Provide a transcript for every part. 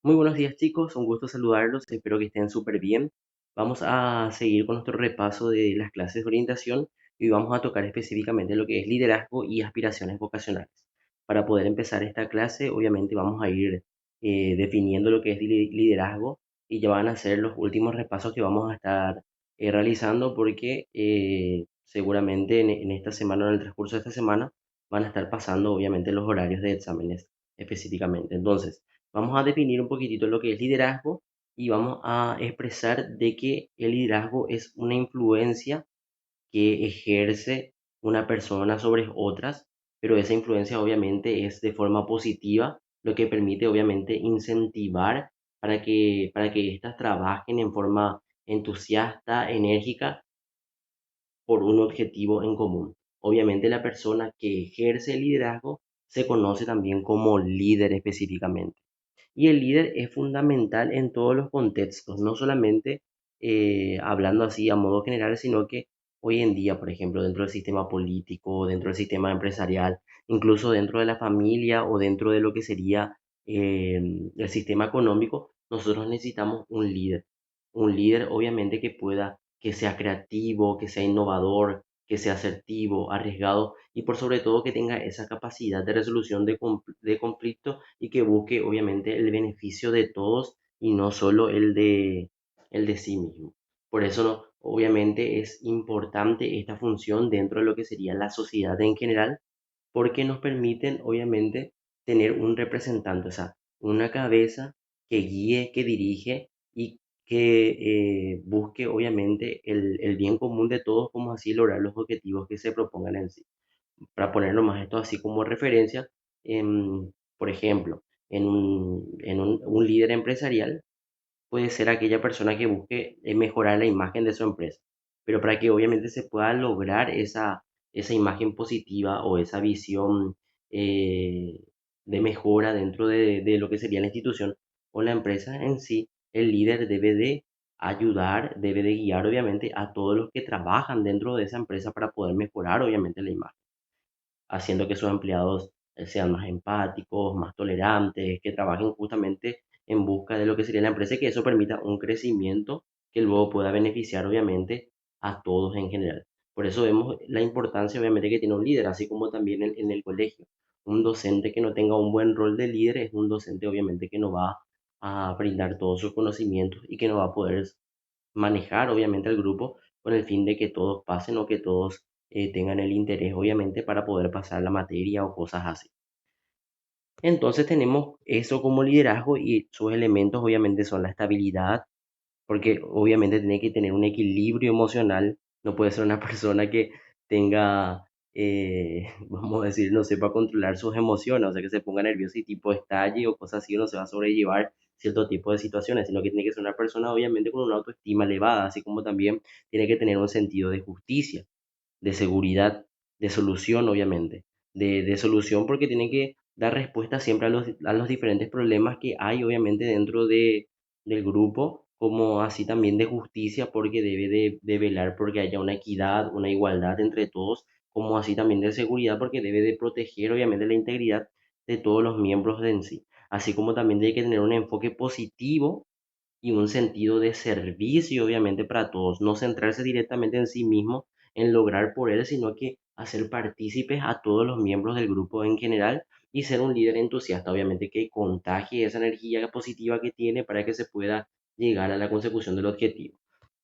Muy buenos días chicos, un gusto saludarlos, espero que estén súper bien. Vamos a seguir con nuestro repaso de las clases de orientación y vamos a tocar específicamente lo que es liderazgo y aspiraciones vocacionales. Para poder empezar esta clase, obviamente vamos a ir definiendo lo que es liderazgo y ya van a ser los últimos repasos que vamos a estar realizando porque seguramente en esta semana, en el transcurso de esta semana, van a estar pasando obviamente los horarios de exámenes específicamente. Entonces, vamos a definir un poquitito lo que es liderazgo y vamos a expresar de que el liderazgo es una influencia que ejerce una persona sobre otras, pero esa influencia obviamente es de forma positiva, lo que permite obviamente incentivar para que éstas trabajen en forma entusiasta, enérgica, por un objetivo en común. Obviamente la persona que ejerce el liderazgo se conoce también como líder específicamente. Y el líder es fundamental en todos los contextos, no solamente hablando así a modo general, sino que hoy en día, por ejemplo, dentro del sistema político, dentro del sistema empresarial, incluso dentro de la familia o dentro de lo que sería el sistema económico, nosotros necesitamos un líder. Un líder obviamente que sea creativo, que sea innovador, que sea asertivo, arriesgado y por sobre todo que tenga esa capacidad de resolución de conflictos y que busque obviamente el beneficio de todos y no solo el de sí mismo. Por eso obviamente es importante esta función dentro de lo que sería la sociedad en general, porque nos permiten obviamente tener un representante, o sea, una cabeza que guíe, que dirige y que busque obviamente el bien común de todos, como así lograr los objetivos que se propongan en sí. Para ponerlo más esto así como referencia, por ejemplo, un líder empresarial puede ser aquella persona que busque mejorar la imagen de su empresa, pero para que obviamente se pueda lograr esa imagen positiva o esa visión eh, de mejora dentro de lo que sería la institución o la empresa en sí, el líder debe de ayudar, debe de guiar obviamente a todos los que trabajan dentro de esa empresa para poder mejorar obviamente la imagen, haciendo que sus empleados sean más empáticos, más tolerantes, que trabajen justamente en busca de lo que sería la empresa y que eso permita un crecimiento que luego pueda beneficiar obviamente a todos en general. Por eso vemos la importancia obviamente que tiene un líder, así como también en el colegio. Un docente que no tenga un buen rol de líder es un docente obviamente que no va a brindar todos sus conocimientos y que no va a poder manejar obviamente al grupo con el fin de que todos pasen o que todos tengan el interés obviamente para poder pasar la materia o cosas así. Entonces tenemos eso como liderazgo y sus elementos obviamente son la estabilidad, porque obviamente tiene que tener un equilibrio emocional, no puede ser una persona que tenga, vamos a decir, no sepa controlar sus emociones, o sea, que se ponga nervioso y tipo estalle o cosas así, no se va a sobrellevar cierto tipo de situaciones, sino que tiene que ser una persona obviamente con una autoestima elevada, así como también tiene que tener un sentido de justicia, de seguridad, de solución, obviamente, de solución porque tiene que dar respuesta siempre a los diferentes problemas que hay, obviamente, dentro del grupo, como así también de justicia, porque debe de velar porque haya una equidad, una igualdad entre todos, como así también de seguridad, porque debe de proteger, obviamente, la integridad de todos los miembros de en sí, así como también tiene que tener un enfoque positivo y un sentido de servicio, obviamente, para todos. No centrarse directamente en sí mismo, en lograr por él, sino que hacer partícipes a todos los miembros del grupo en general y ser un líder entusiasta, obviamente, que contagie esa energía positiva que tiene para que se pueda llegar a la consecución del objetivo.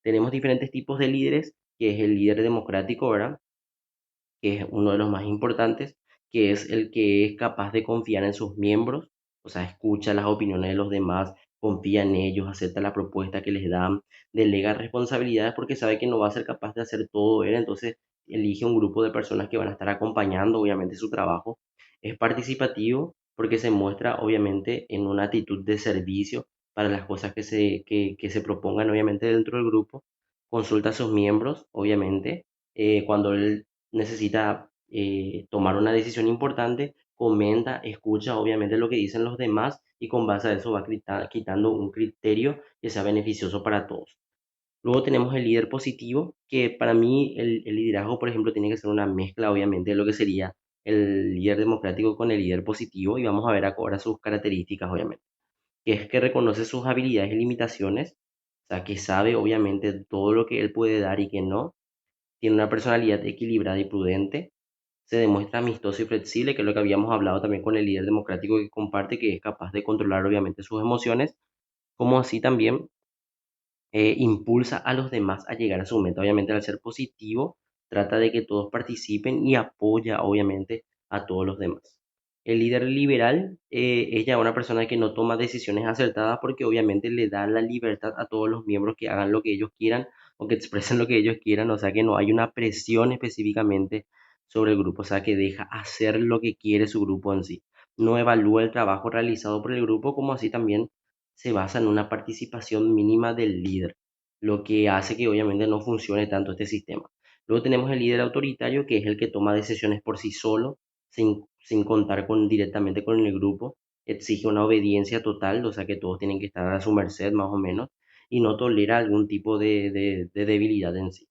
Tenemos diferentes tipos de líderes, que es el líder democrático, ¿verdad? Que es uno de los más importantes, que es el que es capaz de confiar en sus miembros, o sea, escucha las opiniones de los demás, confía en ellos, acepta la propuesta que les dan, delega responsabilidades porque sabe que no va a ser capaz de hacer todo él, entonces elige un grupo de personas que van a estar acompañando, obviamente, su trabajo. Es participativo porque se muestra, obviamente, en una actitud de servicio para las cosas que se propongan, obviamente, dentro del grupo. Consulta a sus miembros, obviamente, cuando él necesita tomar una decisión importante, comenta, escucha obviamente lo que dicen los demás y con base a eso va quitando un criterio que sea beneficioso para todos. Luego tenemos el líder positivo, que para mí el liderazgo, por ejemplo, tiene que ser una mezcla obviamente de lo que sería el líder democrático con el líder positivo y vamos a ver ahora sus características obviamente. que es que reconoce sus habilidades y limitaciones, o sea, que sabe obviamente todo lo que él puede dar y que no, tiene una personalidad equilibrada y prudente, se demuestra amistoso y flexible, que es lo que habíamos hablado también con el líder democrático que comparte, que es capaz de controlar obviamente sus emociones, como así también impulsa a los demás a llegar a su meta. Obviamente al ser positivo, trata de que todos participen y apoya obviamente a todos los demás. El líder liberal es ya una persona que no toma decisiones acertadas porque obviamente le da la libertad a todos los miembros que hagan lo que ellos quieran o que expresen lo que ellos quieran, o sea que no hay una presión específicamente sobre el grupo, o sea que deja hacer lo que quiere su grupo en sí. No evalúa el trabajo realizado por el grupo, como así también se basa en una participación mínima del líder, lo que hace que obviamente no funcione tanto este sistema. Luego tenemos el líder autoritario, que es el que toma decisiones por sí solo, sin contar directamente con el grupo, exige una obediencia total, o sea que todos tienen que estar a su merced más o menos, y no tolera algún tipo de debilidad en sí.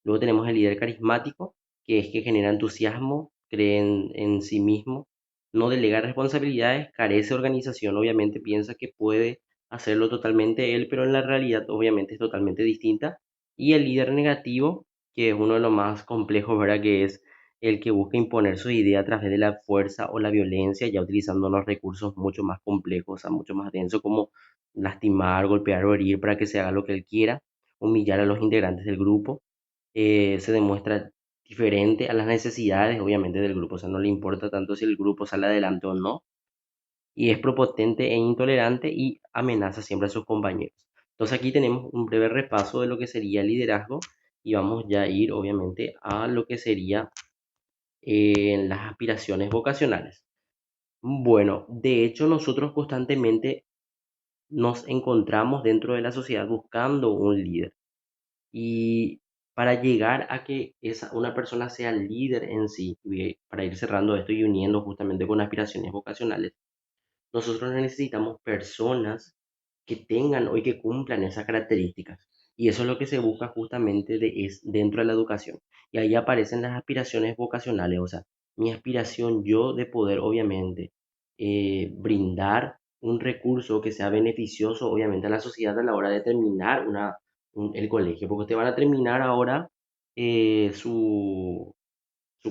Luego tenemos el líder carismático, que es que genera entusiasmo, cree en sí mismo, no delega responsabilidades, carece de organización, obviamente piensa que puede hacerlo totalmente él, pero en la realidad obviamente es totalmente distinta. Y el líder negativo, que es uno de los más complejos, ¿verdad? Que es el que busca imponer su idea a través de la fuerza o la violencia, ya utilizando unos recursos mucho más complejos, o sea, mucho más densos, como lastimar, golpear o herir para que se haga lo que él quiera, humillar a los integrantes del grupo. Se demuestra diferente a las necesidades, obviamente, del grupo. O sea, no le importa tanto si el grupo sale adelante o no. Y es prepotente e intolerante y amenaza siempre a sus compañeros. Entonces aquí tenemos un breve repaso de lo que sería el liderazgo y vamos ya a ir, obviamente, a lo que sería las aspiraciones vocacionales. Bueno, de hecho, nosotros constantemente nos encontramos dentro de la sociedad buscando un líder. Y para llegar a que una persona sea líder en sí, y para ir cerrando esto y uniendo justamente con aspiraciones vocacionales, nosotros necesitamos personas que tengan o que cumplan esas características. Y eso es lo que se busca justamente es dentro de la educación. Y ahí aparecen las aspiraciones vocacionales, o sea, mi aspiración yo de poder obviamente brindar un recurso que sea beneficioso obviamente a la sociedad a la hora de terminar el colegio, porque ustedes van a terminar ahora su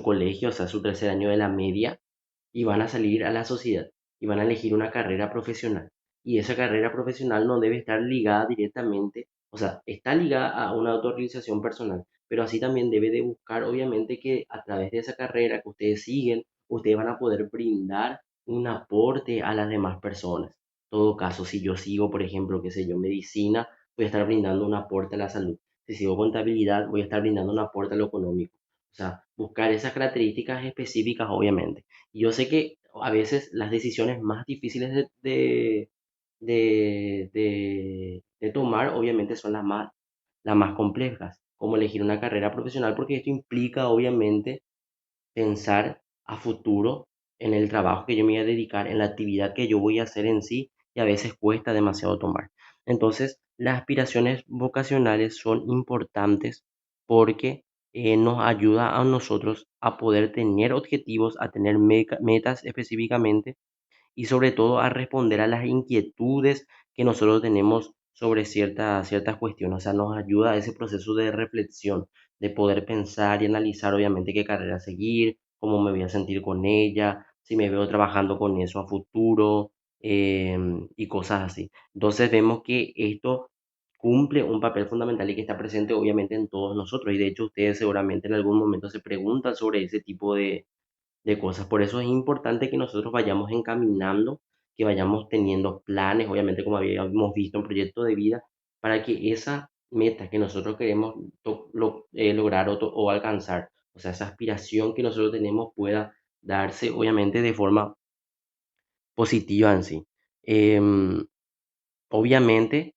colegio, o sea, su tercer año de la media y van a salir a la sociedad y van a elegir una carrera profesional. Y esa carrera profesional no debe estar ligada directamente, o sea, está ligada a una autorrealización personal, pero así también debe de buscar, obviamente, que a través de esa carrera que ustedes siguen, ustedes van a poder brindar un aporte a las demás personas. En todo caso, si yo sigo, por ejemplo, qué sé yo, medicina, voy a estar brindando un aporte a la salud. Si sigo contabilidad, voy a estar brindando un aporte a lo económico. O sea, buscar esas características específicas, obviamente. Y yo sé que a veces las decisiones más difíciles de tomar, obviamente, son las más complejas, como elegir una carrera profesional, porque esto implica, obviamente, pensar a futuro en el trabajo que yo me voy a dedicar, en la actividad que yo voy a hacer en sí, y a veces cuesta demasiado tomar. Entonces, las aspiraciones vocacionales son importantes porque nos ayuda a nosotros a poder tener objetivos, a tener metas específicamente y sobre todo a responder a las inquietudes que nosotros tenemos sobre ciertas cuestiones. O sea, nos ayuda a ese proceso de reflexión, de poder pensar y analizar obviamente qué carrera seguir, cómo me voy a sentir con ella, si me veo trabajando con eso a futuro y cosas así. Entonces vemos que esto cumple un papel fundamental y que está presente obviamente en todos nosotros. Y de hecho ustedes seguramente en algún momento se preguntan sobre ese tipo de cosas. Por eso es importante que nosotros vayamos encaminando, que vayamos teniendo planes, obviamente como habíamos visto en proyecto de vida, para que esa meta que nosotros queremos lograr o alcanzar, o sea, esa aspiración que nosotros tenemos pueda darse obviamente de forma positiva en sí. Em, Obviamente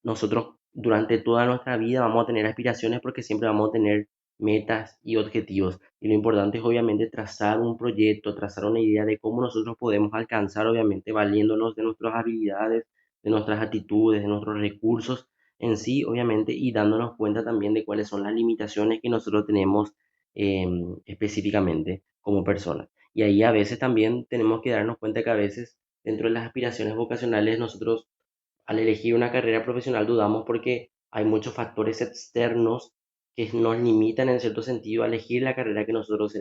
nosotros durante toda nuestra vida vamos a tener aspiraciones porque siempre vamos a tener metas y objetivos. Y lo importante es obviamente trazar un proyecto, trazar una idea de cómo nosotros podemos alcanzar, obviamente valiéndonos de nuestras habilidades, de nuestras actitudes, de nuestros recursos en sí, obviamente, y dándonos cuenta también de cuáles son las limitaciones que nosotros tenemos específicamente como personas. Y ahí a veces también tenemos que darnos cuenta que a veces Dentro de las aspiraciones vocacionales, nosotros al elegir una carrera profesional dudamos porque hay muchos factores externos que nos limitan en cierto sentido a elegir la carrera que nosotros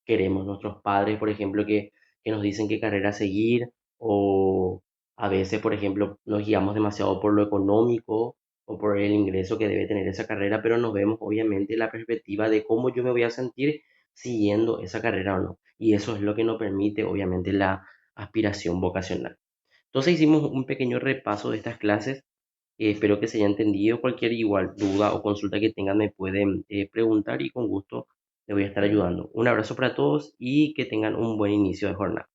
queremos. Nuestros padres, por ejemplo, que nos dicen qué carrera seguir, o a veces, por ejemplo, nos guiamos demasiado por lo económico o por el ingreso que debe tener esa carrera, pero nos vemos obviamente la perspectiva de cómo yo me voy a sentir siguiendo esa carrera o no. Y eso es lo que nos permite, obviamente, la aspiración vocacional. Entonces hicimos un pequeño repaso de estas clases. Espero que se haya entendido. Cualquier igual duda o consulta que tengan me pueden preguntar y con gusto le voy a estar ayudando. Un abrazo para todos y que tengan un buen inicio de jornada.